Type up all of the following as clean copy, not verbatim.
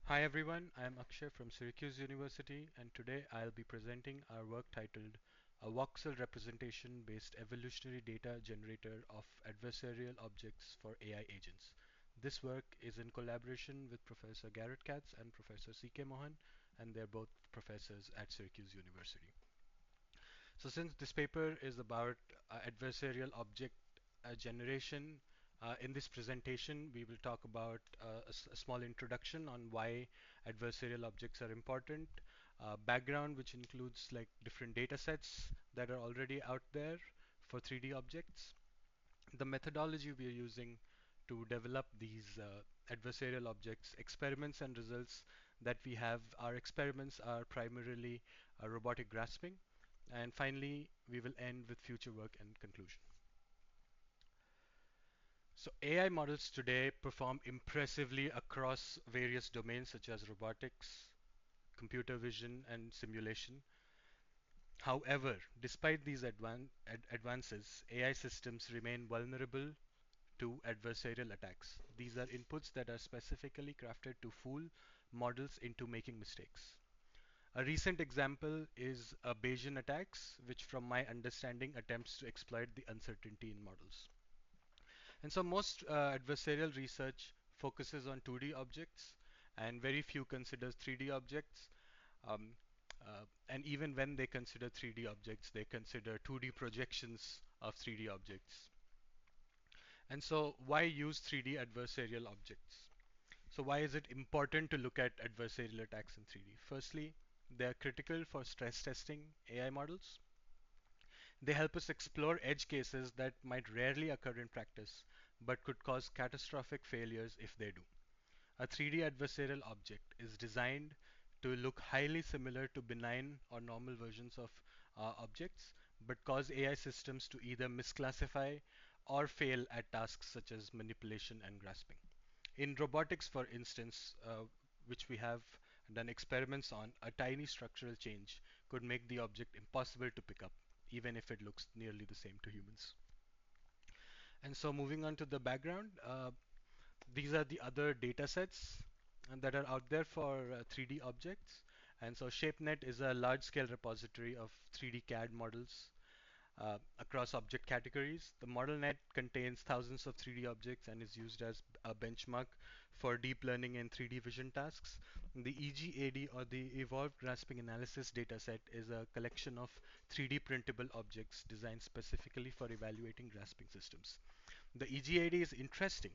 Hi everyone, I am Akshay from Syracuse University, and today I'll be presenting our work titled A Voxel Representation Based Evolutionary Data Generator of Adversarial Objects for AI Agents. This work is in collaboration with Professor Garrett Katz and Professor C.K. Mohan, and they're both professors at Syracuse University. So since this paper is about adversarial object generation, in this presentation we will talk about a small introduction on why adversarial objects are important, background which includes like different data sets that are already out there for 3D objects, the methodology we are using to develop these adversarial objects, experiments and results that we have. Our experiments are primarily robotic grasping. And finally, we will end with future work and conclusion. So AI models today perform impressively across various domains such as robotics, computer vision, and simulation. However, despite these advances, AI systems remain vulnerable to adversarial attacks. These are inputs that are specifically crafted to fool models into making mistakes. A recent example is a Bayesian attacks, which from my understanding attempts to exploit the uncertainty in models. And so most adversarial research focuses on 2D objects and very few considers 3D objects. Um, and even when they consider 3D objects, they consider 2D projections of 3D objects. And so why use 3D adversarial objects? So why is it important to look at adversarial attacks in 3D? Firstly, they are critical for stress testing AI models. They help us explore edge cases that might rarely occur in practice, but could cause catastrophic failures if they do. A 3D adversarial object is designed to look highly similar to benign or normal versions of objects, but cause AI systems to either misclassify or fail at tasks such as manipulation and grasping. In robotics, for instance, which we have done experiments on, a tiny structural change could make the object impossible to pick up, even if it looks nearly the same to humans. And so moving on to the background, these are the other data sets that are out there for 3D objects. And so ShapeNet is a large-scale repository of 3D CAD models across object categories. The ModelNet contains thousands of 3D objects and is used as a benchmark for deep learning and 3D vision tasks. The EGAD, or the Evolved Grasping Analysis dataset, is a collection of 3D printable objects designed specifically for evaluating grasping systems. The EGAD is interesting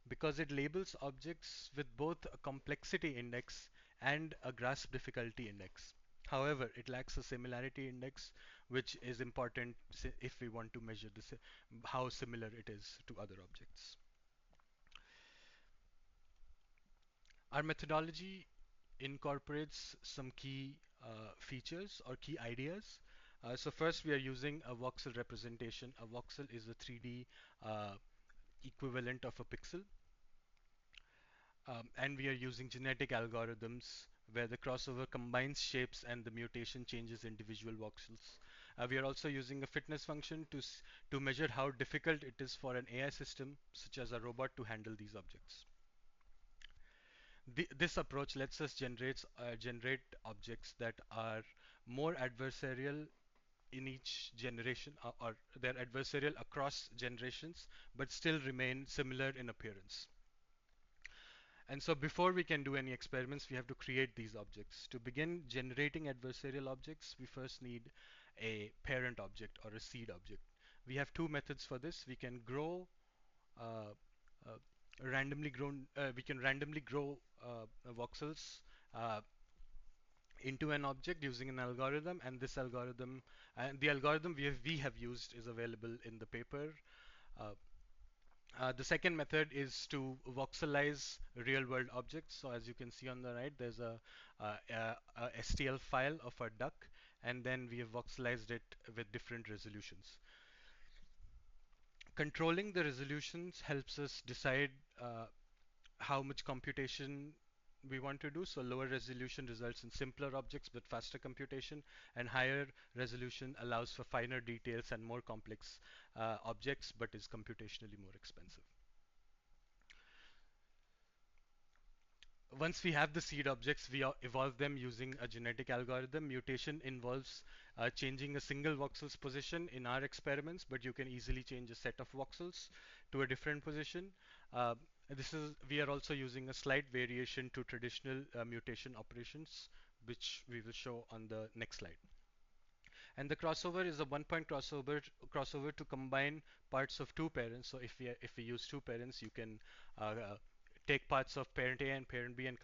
because it labels objects with both a complexity index and a grasp difficulty index. However, it lacks a similarity index, which is important if we want to measure this, how similar it is to other objects. Our methodology incorporates some key features or key ideas. So first, we are using a voxel representation. A voxel is a 3D equivalent of a pixel. And we are using genetic algorithms where the crossover combines shapes and the mutation changes individual voxels. We are also using a fitness function to measure how difficult it is for an AI system, such as a robot, to handle these objects. This approach lets us generate objects that are more adversarial in each generation, or they're adversarial across generations, but still remain similar in appearance. And so before we can do any experiments, we have to create these objects. To begin generating adversarial objects, we first need a parent object or a seed object. We have two methods for this. We can grow uh, uh, we can randomly grow voxels into an object using an algorithm, and this algorithm and the algorithm we have used is available in the paper. Uh, the second method is to voxelize real-world objects. So as you can see on the right, there's a STL file of a duck, and then we have voxelized it with different resolutions. Controlling the resolutions helps us decide how much computation we want to do. So lower resolution results in simpler objects but faster computation, and higher resolution allows for finer details and more complex objects but is computationally more expensive. Once we have the seed objects, we evolve them using a genetic algorithm. Mutation involves changing a single voxel's position in our experiments, but you can easily change a set of voxels to a different position. Uh, we are also using a slight variation to traditional mutation operations, which we will show on the next slide. And the crossover is a one-point crossover to combine parts of two parents. So if we use two parents, you can take parts of parent A and parent B and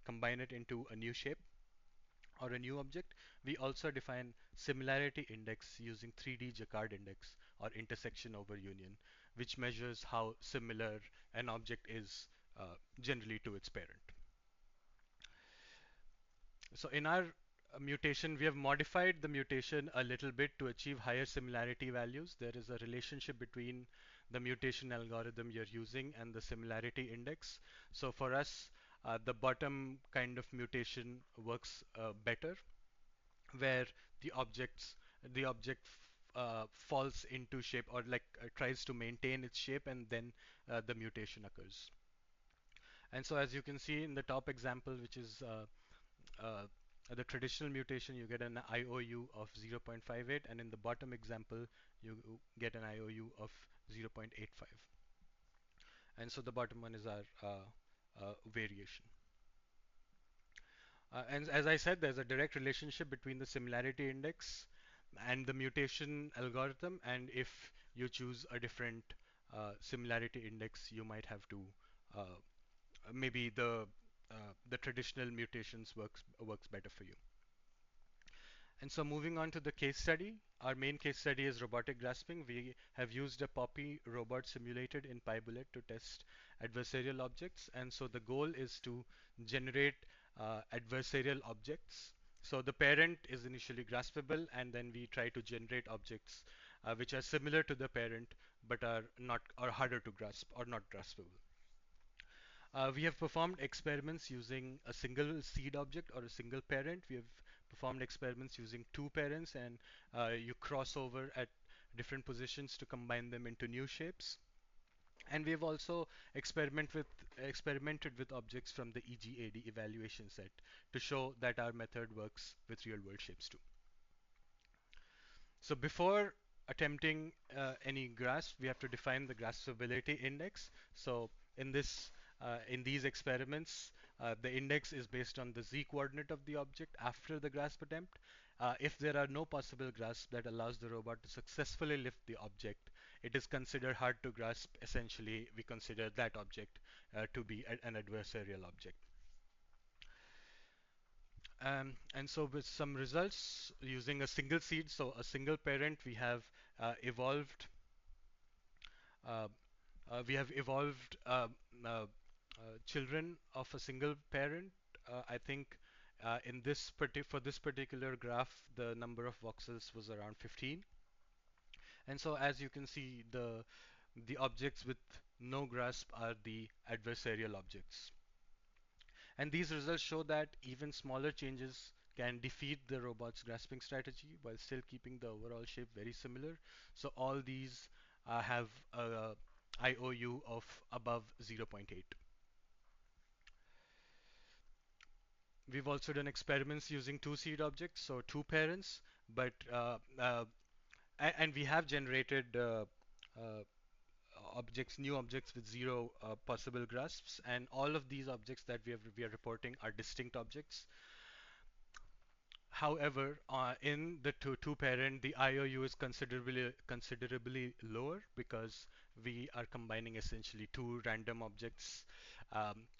combine it into a new shape or a new object. We also define similarity index using 3D Jacquard index or intersection over union, which measures how similar an object is generally to its parent. So in our mutation, we have modified the mutation a little bit to achieve higher similarity values. There is a relationship between the mutation algorithm you're using and the similarity index. So for us, the bottom kind of mutation works better, where the object falls into shape or like tries to maintain its shape, and then the mutation occurs. And so as you can see in the top example, which is the traditional mutation, you get an IOU of 0.58, and in the bottom example, you get an IOU of 0.85. And so the bottom one is our variation. And as I said, there's a direct relationship between the similarity index and the mutation algorithm, and if you choose a different similarity index, you might have to maybe the traditional mutations works better for you. And so moving on to the case study, our main case study is robotic grasping. We have used a Poppy robot simulated in PyBullet to test adversarial objects. And so the goal is to generate adversarial objects. So the parent is initially graspable, and then we try to generate objects which are similar to the parent but are not or harder to grasp or not graspable. We have performed experiments using a single seed object or a single parent. We have performed experiments using two parents, and you cross over at different positions to combine them into new shapes. And we have also experimented with objects from the EGAD evaluation set to show that our method works with real world shapes too. So before attempting any grasp, we have to define the graspability index. So in in these experiments, the index is based on the z coordinate of the object after the grasp attempt. If there are no possible grasp that allows the robot to successfully lift the object, it is considered hard to grasp. Essentially, we consider that object to be an adversarial object. And so with some results using a single seed, so a single parent, evolved uh, we have evolved children of a single parent. I think for this particular graph, the number of voxels was around 15. And so as you can see, the objects with no grasp are the adversarial objects. And these results show that even smaller changes can defeat the robot's grasping strategy while still keeping the overall shape very similar. So all these have a IOU of above 0.8. We've also done experiments using two seed objects, so two parents, but and we have generated uh, new objects with zero possible grasps, and all of these objects that we are reporting are distinct objects. However, in the two parent, the IOU is considerably lower because we are combining essentially two random objects,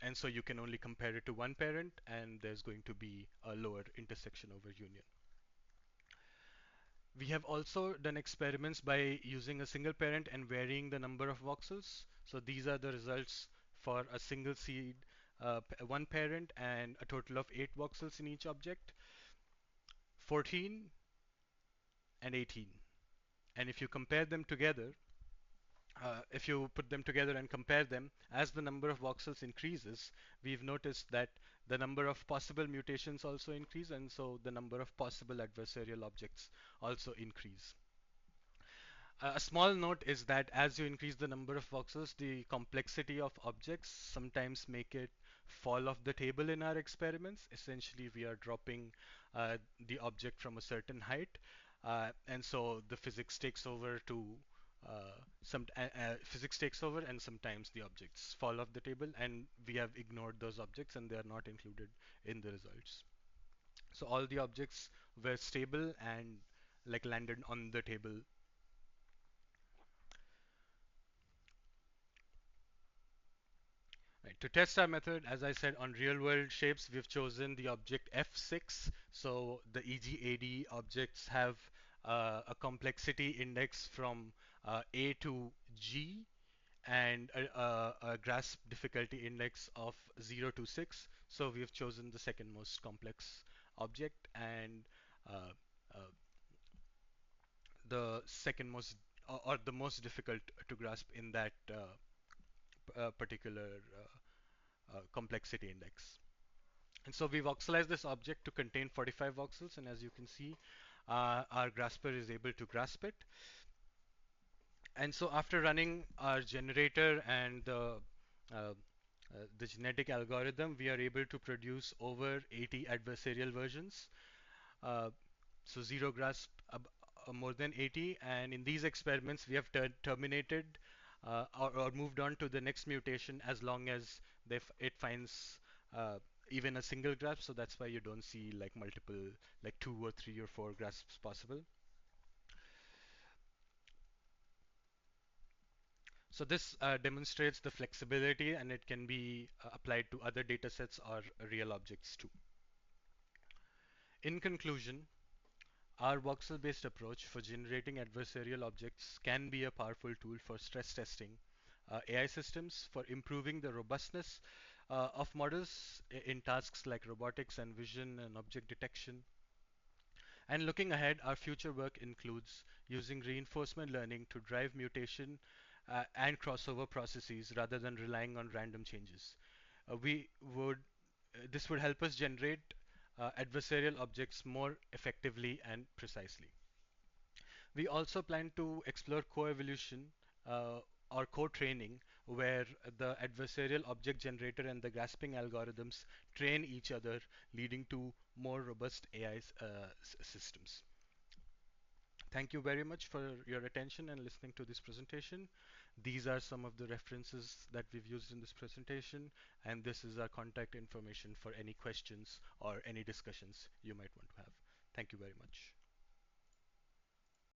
and so you can only compare it to one parent, and there's going to be a lower intersection over union. We have also done experiments by using a single parent and varying the number of voxels. So these are the results for a single seed, one parent, and a total of 8 voxels in each object, 14 and 18. And if you compare them together, if you put them together and compare them, as the number of voxels increases, we've noticed that the number of possible mutations also increase, and so the number of possible adversarial objects also increase. A small note is that as you increase the number of voxels, the complexity of objects sometimes make it fall off the table in our experiments. Essentially, we are dropping the object from a certain height, and so the physics takes over to physics takes over, and sometimes the objects fall off the table, and we have ignored those objects, and they are not included in the results. So all the objects were stable and like landed on the table. Right. To test our method, as I said, on real-world shapes, we've chosen the object F6. So the EGAD objects have a complexity index from A to G and a grasp difficulty index of 0 to 6. So we've chosen the second most complex object and uh, uh, the second most or the most difficult to grasp in that particular complexity index. And so we voxelize this object to contain 45 voxels, and as you can see, our grasper is able to grasp it. And so after running our generator and the genetic algorithm, we are able to produce over 80 adversarial versions. Uh, so zero grasp more than 80, and in these experiments we have terminated or moved on to the next mutation as long as it finds uh, even a single grasp. So that's why you don't see like multiple, like 2 or 3 or 4 grasps possible. So this demonstrates the flexibility, and it can be applied to other data sets or real objects too. In conclusion, our voxel-based approach for generating adversarial objects can be a powerful tool for stress testing AI systems, for improving the robustness of models in tasks like robotics and vision and object detection. And looking ahead, our future work includes using reinforcement learning to drive mutation and crossover processes rather than relying on random changes. We would This would help us generate adversarial objects more effectively and precisely. We also plan to explore co-evolution uh, or co-training, where the adversarial object generator and the grasping algorithms train each other, leading to more robust AI systems. Thank you very much for your attention and listening to this presentation. These are some of the references that we've used in this presentation, and this is our contact information for any questions or any discussions you might want to have. Thank you very much.